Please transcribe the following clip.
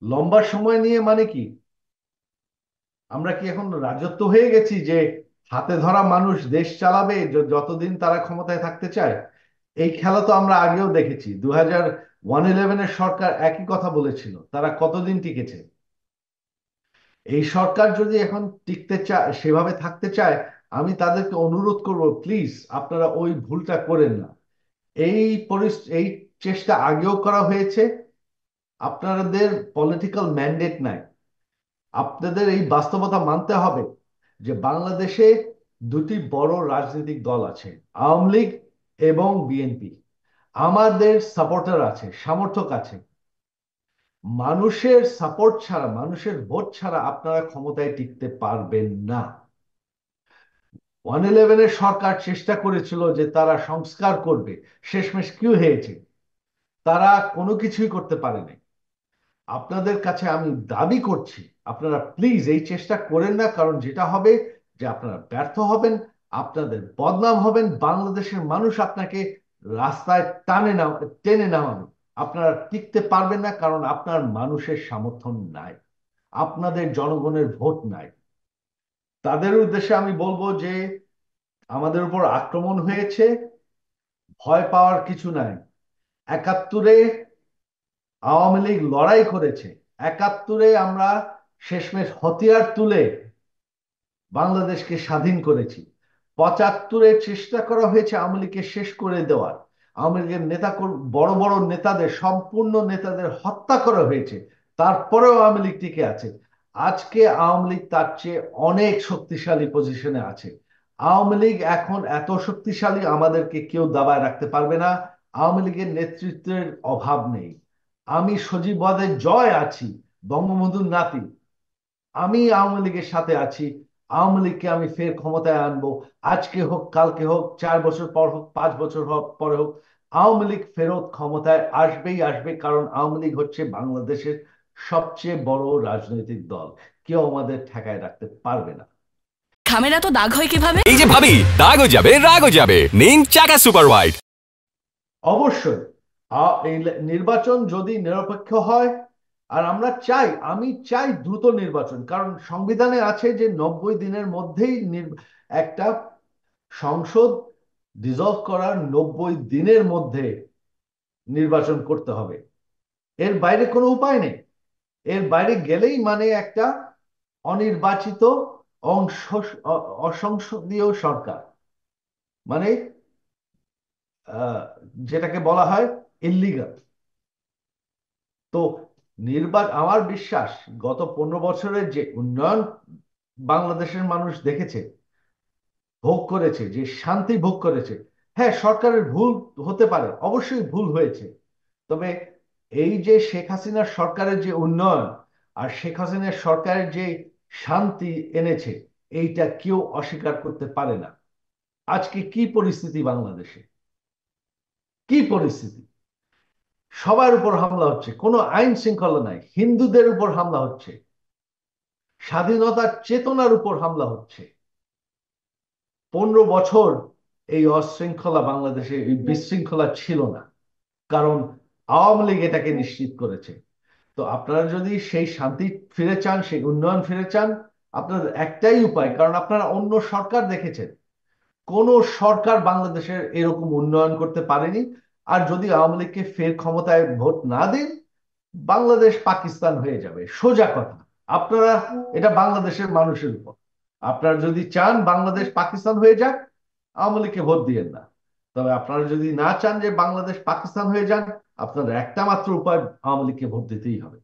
লম্বা সময় নিয়ে মানে কি? আমরা কি এখন রাজত্ব হয়ে গেছি যে হাতে ধরা মানুষ দেশ চালাবে যতদিন তারা ক্ষমতায় থাকতে চায়? এই খেলা তো আমরা আগেও দেখেছি। 2011-এর সরকার একই কথা বলেছিল, তারা কতদিন টিকেছে? এই সরকার যদি এখন টিকতে চায়, সেভাবে থাকতে চায়, আমি তাদেরকে অনুরোধ করব, প্লিজ আপনারা ওই ভুলটা করেন না। এই চেষ্টা আগেও করা হয়েছে। আপনাদের পলিটিক্যাল ম্যান্ডেট নাই। আপনাদের এই বাস্তবতা মানতে হবে যে বাংলাদেশে দুটি বড় রাজনৈতিক দল আছে, আওয়ামী লীগ এবং বিএনপি। আমাদের সাপোর্টার আছে, সমর্থক আছে। মানুষের সাপোর্ট ছাড়া, মানুষের ভোট ছাড়া আপনারা ক্ষমতায় টিকতে পারবেন না। 111-এর সরকার চেষ্টা করেছিল যে তারা সংস্কার করবে, শেষমেশ কি হয়েছে? তারা কোনো কিছুই করতে পারেনি। আপনাদের কাছে আমি দাবি করছি, আপনারা প্লিজ এই চেষ্টা করেন না, কারণ যেটা হবে যে আপনারা ব্যর্থ হবেন, আপনাদের বদনাম হবেন, বাংলাদেশের মানুষ আপনাকে রাস্তায় টেনে নামাবে। আপনারা টিকতে পারবেন না, কারণ আপনার মানুষের সমর্থন নাই, আপনাদের জনগণের ভোট নাই। তাদের উদ্দেশ্যে আমি বলবো যে আমাদের উপর আক্রমণ হয়েছে, ভয় পাওয়ার কিছু নাই। 71-এ আওয়ামী লীগ লড়াই করেছে, 71-এ আমরা শেষমেশ হাতিয়ার তুলে বাংলাদেশকে স্বাধীন করেছি। 75-এ চেষ্টা করা হয়েছে আওয়ামী লীগকে শেষ করে দেওয়ার। আওয়ামী লীগের বড় বড় নেতাদের, সম্পূর্ণ নেতাদের হত্যা করা হয়েছে। তারপরেও আওয়ামী লীগ টিকে আছে। আজকে আওয়ামী লীগ তার চেয়ে অনেক শক্তিশালী পজিশনে আছে। আওয়ামী লীগ এখন এত শক্তিশালী, আমাদেরকে কেউ দাবায় রাখতে পারবে না। আওয়ামী লীগের নেতৃত্বের অভাব নেই। আমি সজীব ওয়াজেদ জয় আছি, বঙ্গবন্ধুর নাতি। আমি আওয়ামী লীগের সাথে আছি। আওয়ামী লীগকে আমি ফের ক্ষমতায় আনবো। আজকে হোক, কালকে হোক, 4 বছর পর হোক, 5 বছর হোক, পরে হোক, আওয়ামী লীগ ফেরত ক্ষমতায় আসবেই আসবে, কারণ আওয়ামী লীগ হচ্ছে বাংলাদেশের সবচেয়ে বড় রাজনৈতিক দল। কেউ আমাদের ঠেকায় রাখতে পারবে না। ঘামের এত দাগ হয় কিভাবে? এই যে ভাবি, দাগও যাবে রাগও যাবে, নিন চাকা সুপার হোয়াইট। অবশ্যই এই নির্বাচন যদি নিরপেক্ষ হয়, আর আমি চাই দ্রুত নির্বাচন, কারণ সংবিধানে আছে যে 90 দিনের মধ্যেই একটা সংসদ ডিসলভ করার 90 দিনের মধ্যে নির্বাচন করতে হবে। এর বাইরে কোনো উপায় নেই। এর বাইরে গেলেই মানে একটা অনির্বাচিত অংশ, অসংসদীয় সরকার, মানে আহ, যেটাকে বলা হয় ইল্লিগাল। তো আমার বিশ্বাস, গত 15 বছরের যে উন্নয়ন বাংলাদেশের মানুষ দেখেছে, ভোগ করেছে, যে শান্তি ভোগ করেছে, হ্যাঁ সরকারের ভুল হতে পারে, অবশ্যই ভুল হয়েছে। তবে এই যে শেখ হাসিনার সরকারের যে উন্নয়ন আর শেখ হাসিনার সরকারের যে শান্তি এনেছে, এইটা কেউ অস্বীকার করতে পারে না। আজকে কি পরিস্থিতি বাংলাদেশে, কি পরিস্থিতি! সবার উপর হামলা হচ্ছে, কোনো আইন শৃঙ্খলা নাই, হিন্দুদের উপর হামলা হচ্ছে, স্বাধীনতার চেতনার উপর হামলা হচ্ছে। 15 বছর এই অশৃঙ্খলা বাংলাদেশে, এই বিশৃঙ্খলা ছিল না, কারণ আওয়ামী লীগ এটাকে নিশ্চিত করেছে। তো আপনারা যদি সেই শান্তি ফিরে চান, সেই উন্নয়ন ফিরে চান, আপনাদের একটাই উপায়, কারণ আপনারা অন্য সরকার দেখেছেন, কোন সরকার বাংলাদেশের এরকম উন্নয়ন করতে পারেনি। আর যদি আওয়ামী লীগকে ফের ক্ষমতায় ভোট না দেন, বাংলাদেশ পাকিস্তান হয়ে যাবে, সোজা কথা। আপনারা, এটা বাংলাদেশের মানুষের উপর। আপনারা যদি চান বাংলাদেশ পাকিস্তান হয়ে যাক, আওয়ামী লীগকে ভোট দিয়েন না। তবে আপনারা যদি না চান যে বাংলাদেশ পাকিস্তান হয়ে যান, আপনাদের একটা মাত্র উপায়, আওয়ামী লীগকে ভোট দিতেই হবে।